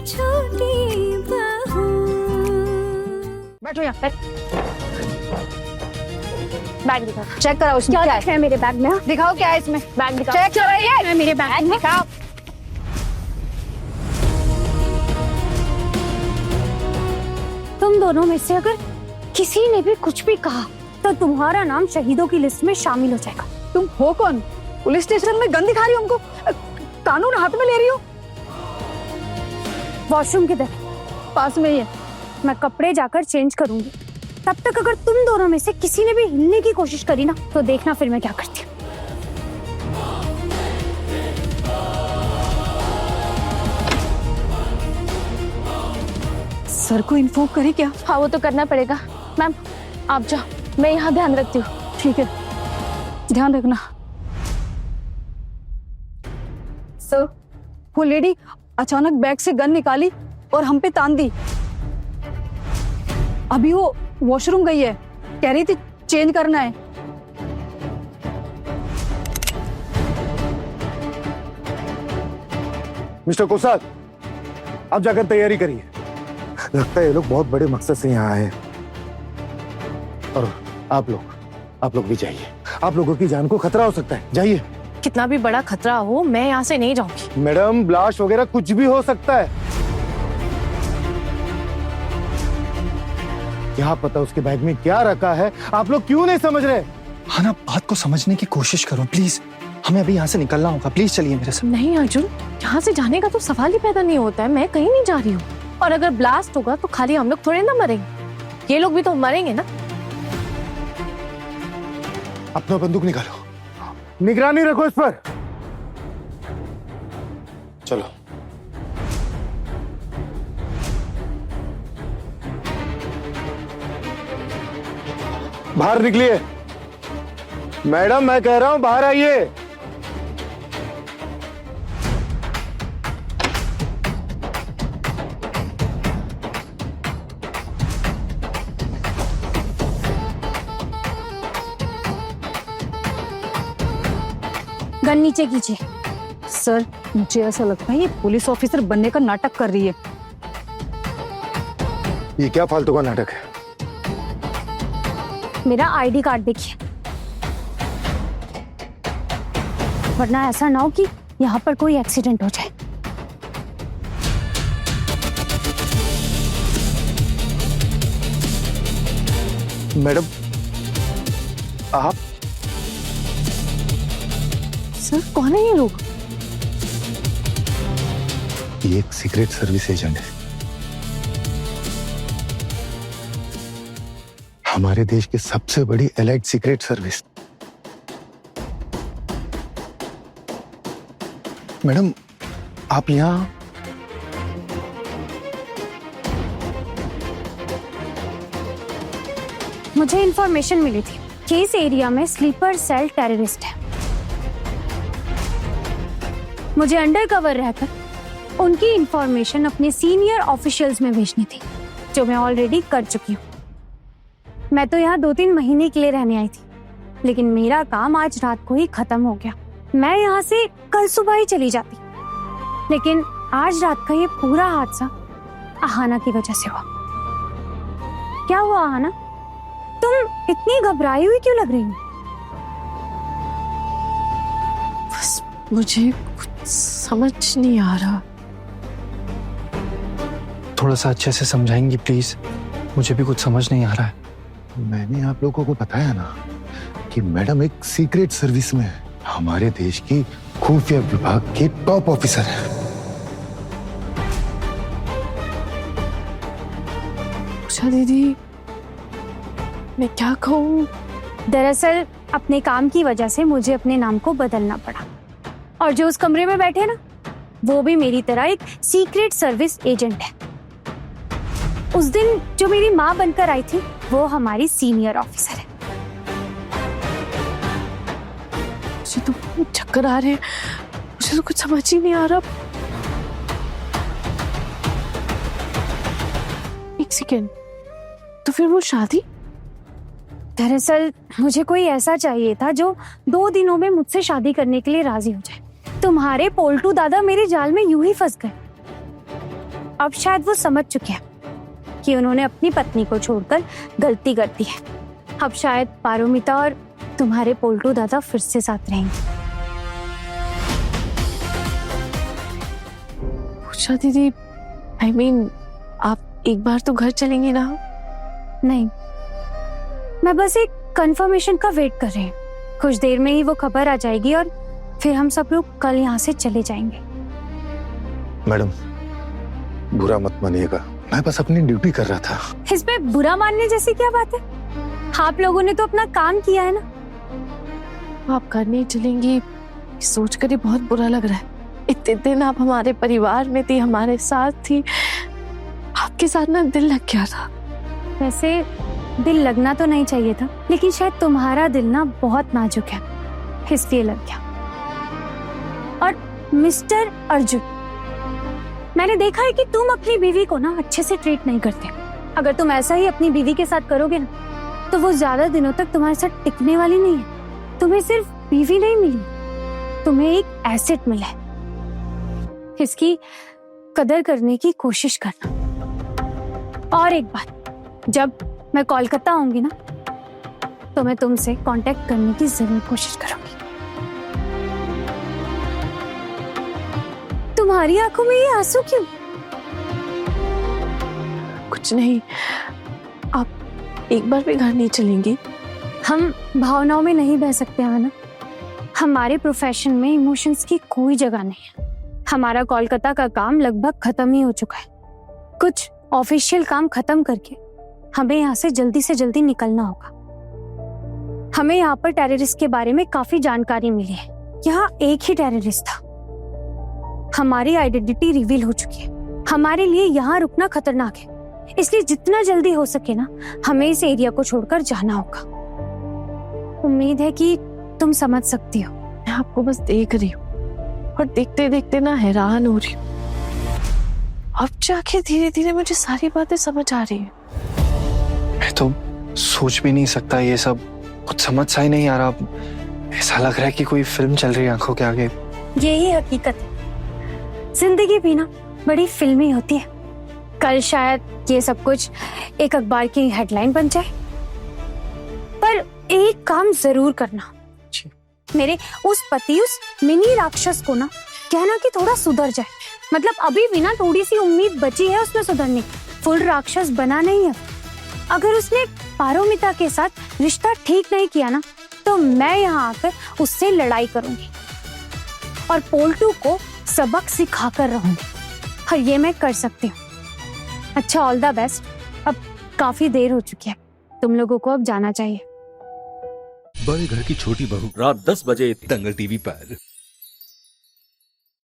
छोटी बहू। बैठो यहाँ पे। बैग दिखाओ। चेक कराओ इसमें क्या है मेरे बैग में। दिखाओ क्या है इसमें। बैग दिखाओ। चेक कराइए मेरे बैग में। दिखाओ। तुम दोनों में से अगर किसी ने भी कुछ भी कहा तो तुम्हारा नाम शहीदों की लिस्ट में शामिल हो जाएगा। तुम हो कौन? पुलिस स्टेशन में गन दिखा रही हो हमको? कानून हाथ में ले रही हो? वॉशरूम किधर? पास में ही है। मैं कपड़े जाकर चेंज करूंगी। तब तक अगर तुम दोनों में से किसी ने भी हिलने की कोशिश करी ना तो देखना फिर मैं क्या करती हूँ। सर को इन्फॉर्म करे क्या? हाँ वो तो करना पड़ेगा। मैम आप जाओ, मैं यहाँ ध्यान रखती हूँ। ठीक है, ध्यान रखना। सर, वो लेडी अचानक बैग से गन निकाली और हम पे तान दी। अभी वो वॉशरूम गई है, कह रही थी चेंज करना है। मिस्टर कोसाद, आप जाकर तैयारी करिए। लगता है ये लोग बहुत बड़े मकसद से यहाँ आए। और आप लोग भी जाइए। आप लोगों की जान को खतरा हो सकता है, जाइए। कितना भी बड़ा खतरा हो, मैं यहाँ से नहीं जाऊंगी। मैडम, ब्लास्ट वगैरह कुछ भी हो सकता है। क्या पता उसके बैग में क्या रखा है। आप लोग क्यों नहीं समझ रहे? हाँ ना, बात को समझने की कोशिश करो प्लीज। हमें अभी यहाँ से निकलना होगा, प्लीज चलिए मेरे साथ। नहीं अर्जुन, यहाँ से जाने का तो सवाल ही पैदा नहीं होता है। मैं कहीं नहीं जा रही हूँ। और अगर ब्लास्ट होगा तो खाली हम लोग थोड़े ना मरेंगे, ये लोग भी तो मरेंगे ना। अपना बंदूक निकालो, निगरानी रखो इस पर। चलो। बाहर निकलिए। मैडम, मैं कह रहा हूं बाहर आइए। गन नीचे कीजिए। सर, मुझे ऐसा लगता है ये पुलिस ऑफिसर बनने का नाटक कर रही है। ये क्या फालतू का नाटक है? मेरा आईडी कार्ड देखिए, वरना ऐसा ना हो कि यहाँ पर कोई एक्सीडेंट हो जाए। मैडम, आप? सर कौन है ये लोग? ये एक सीक्रेट सर्विस एजेंट है। हमारे देश की सबसे बड़ी एलाइड सीक्रेट सर्विस। मैडम, आप यहाँ? मुझे इंफॉर्मेशन मिली थी कि इस एरिया में स्लीपर सेल टेररिस्ट है। मुझे अंडरकवर रहकर उनकी इंफॉर्मेशन अपने सीनियर ऑफिशियल्स में भेजनी थी, जो मैं ऑलरेडी कर चुकी हूँ। मैं तो यहाँ 2-3 महीने के लिए रहने आई थी, लेकिन मेरा काम आज रात को ही खत्म हो गया। मैं यहाँ से कल सुबह ही चली जाती, लेकिन आज रात का ये पूरा हादसा आहाना की वजह से हुआ। क्या हुआ आहाना? तुम इतनी घबराई हुई क्यों लग रही हो? बस मुझे कुछ समझ नहीं आ रहा। थोड़ा सा अच्छे से समझाएंगी प्लीज, मुझे भी कुछ समझ नहीं आ रहा है। मैंने आप लोगों को बताया ना कि मैडम एक सीक्रेट सर्विस में है। हमारे देश की खुफिया विभाग के टॉप ऑफिसर है। उषा दीदी, मैं क्या कहूँ? दरअसल अपने काम की वजह से मुझे अपने नाम को बदलना पड़ा, और जो उस कमरे में बैठे ना, वो भी मेरी तरह एक सीक्रेट सर्विस एजेंट है। उस दिन जो मेरी माँ बनकर आई थी, वो हमारी सीनियर ऑफिसर है। मुझे तो चक्कर आ रहे हैं, मुझे तो कुछ समझ ही नहीं आ रहा। एक सेकेंड, तो फिर वो शादी? दरअसल मुझे कोई ऐसा चाहिए था जो 2 दिनों में मुझसे शादी करने के लिए राजी हो जाए। तुम्हारे पोल्टू दादा मेरे जाल में यूं ही फंस गए। अब शायद वो समझ चुके हैं कि उन्होंने अपनी पत्नी को छोड़कर गलती कर दी है। अब शायद पारोमिता और तुम्हारे पोल्टू दादा फिर से साथ रहेंगे। पूछा दीदी, I mean, आप एक बार तो घर चलेंगी ना? नहीं, मैं बस एक कंफर्मेशन का वेट कर रही हूँ। कुछ देर में ही वो खबर आ जाएगी और फिर हम सब लोग कल यहाँ से चले जाएंगे। मैडम, बुरा मत मानिएगा, मैं बस अपनी ड्यूटी कर रहा था। इसमें बुरा मानने जैसी क्या बात है? आप लोगों ने तो अपना काम किया है ना। आप घर नहीं चलेंगी सोचकर ही बहुत बुरा लग रहा है। इतने दिन आप हमारे परिवार में थी, हमारे साथ थी, आपके साथ ना दिल लग गया था। वैसे दिल लगना तो नहीं चाहिए था, लेकिन शायद तुम्हारा दिल ना बहुत नाजुक है, इसलिए लग गया। और मिस्टर अर्जुन, मैंने देखा है कि तुम अपनी बीवी को ना अच्छे से ट्रीट नहीं करते। अगर तुम ऐसा ही अपनी बीवी के साथ करोगे ना, तो वो ज्यादा दिनों तक तुम्हारे साथ टिकने वाली नहीं है। तुम्हें सिर्फ बीवी नहीं मिली, तुम्हें एक एसेट मिला है। इसकी कदर करने की कोशिश करना। और एक बात, जब मैं कोलकाता आऊंगी ना, तो मैं तुमसे कांटेक्ट करने की जरूर कोशिश करूंगी। तुम्हारी आंखों में ये आंसू क्यों? कुछ नहीं, आप एक बार भी घर नहीं चलेंगी? हम भावनाओं में नहीं बह सकते हैं ना। हमारे प्रोफेशन में इमोशंस की कोई जगह नहीं है। हमारा कोलकाता का काम लगभग खत्म ही हो चुका है। कुछ ऑफिशियल काम खत्म करके हमें यहाँ से जल्दी निकलना होगा। हमें यहाँ पर टेररिस्ट के बारे में काफी जानकारी मिली है। यहाँ एक ही टेररिस्ट था। हमारी आइडेंटिटी रिवील हो चुकी है। हमारे लिए यहाँ रुकना खतरनाक है, इसलिए जितना जल्दी हो सके ना, हमें इस एरिया को छोड़कर जाना होगा। उम्मीद है कि तुम समझ सकती हो। मैं आपको बस देख रही हूँ और देखते देखते ना हैरान हो रही हूँ। अब जाके धीरे धीरे मुझे सारी बातें समझ आ रही है। मैं तो सोच भी नहीं सकता ये सब, कुछ समझ सा ही नहीं आ रहा। ऐसा लग रहा है कि कोई फिल्म चल रही है आंखों के आगे। यही हकीकत है। जिंदगी भी ना बड़ी फिल्मी होती है। कल शायद ये सब कुछ एक अखबार की हेडलाइन बन जाए, पर एक काम जरूर करना। मेरे उस पति, उस मिनी राक्षस को ना कहना कि थोड़ा सुधर जाए। मतलब अभी भी ना थोड़ी सी उम्मीद बची है उसमें सुधरने की। फुल राक्षस बना नहीं है। अगर उसने पारोमिता के साथ रिश्ता ठीक नहीं किया ना, तो मैं यहाँ आकर उससे लड़ाई करूंगी और पोल्टू को सबक सिखाकर रहूंगी। और ये मैं कर सकती हूँ। अच्छा, ऑल द बेस्ट। अब काफी देर हो चुकी है, तुम लोगों को अब जाना चाहिए। बड़े घर की छोटी बहू रात 10 बजे दंगल टीवी पर।